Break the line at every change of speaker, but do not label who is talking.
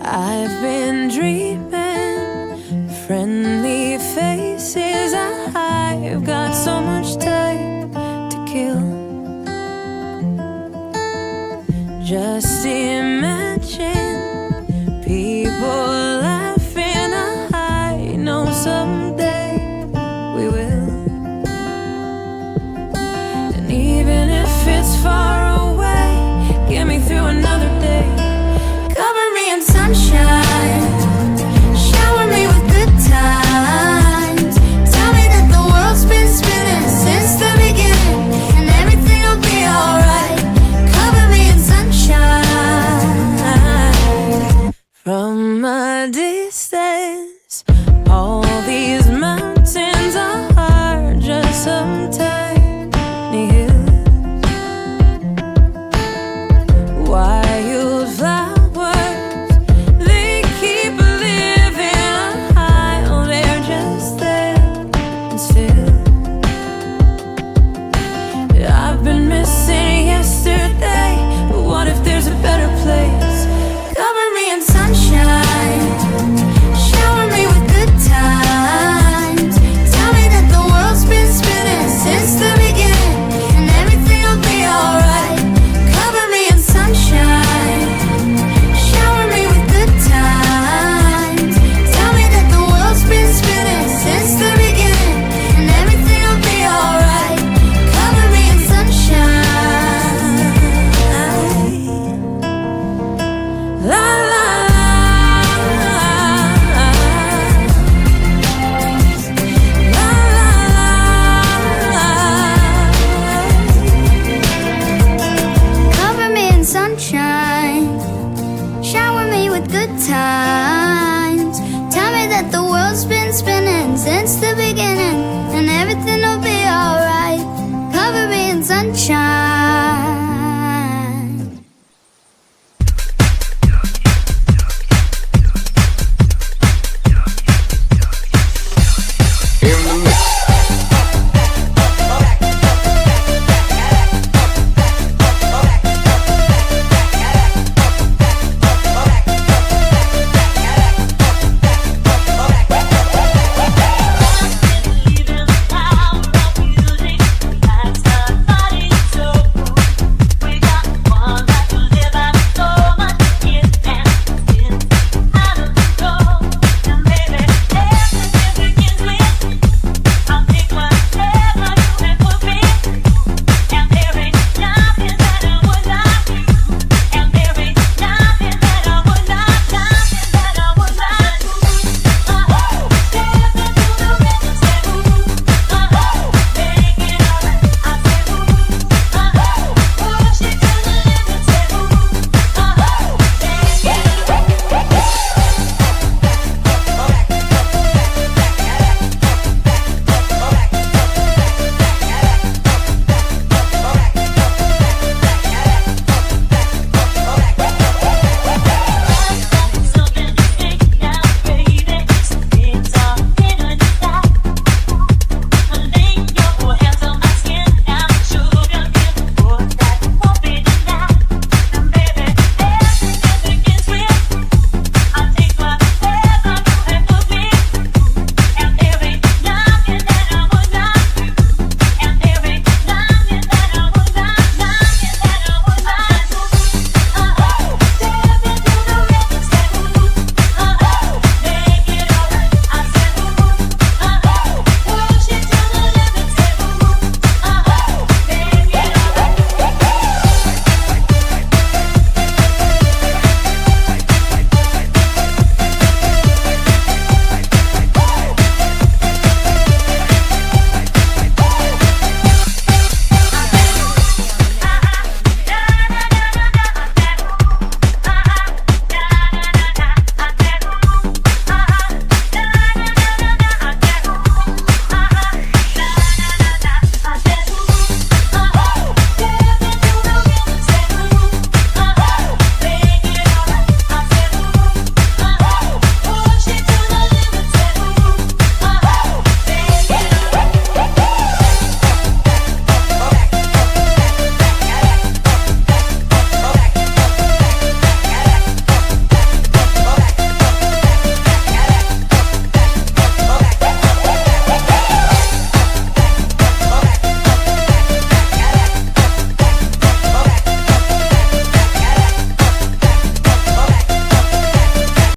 I've been dreaming, friendly faces. I've got so much time to kill. Just imagine people laughing. I know someday we will. And even if it's far away, get me through another day. Cover me in sunshine, shower me with good times. Tell me that the world's been spinning since the beginning, and everything will be alright. Cover me in sunshine. From a distance, all these mountains are just some tiny hills. Wildflowers, they keep living high. Oh, they're just there and still. I've been missing yesterday, but what if there's a better place? Cover me in sunshine, shower me with good times. Tell me that the world's been spinning since the beginning, and everything will be alright. Cover me in sunshine, shower me with good times. Tell me that the world's been spinning since the beginning, and everything will be alright. Cover me in sunshine. La la la, la la la. Cover me in sunshine, shower me with good times.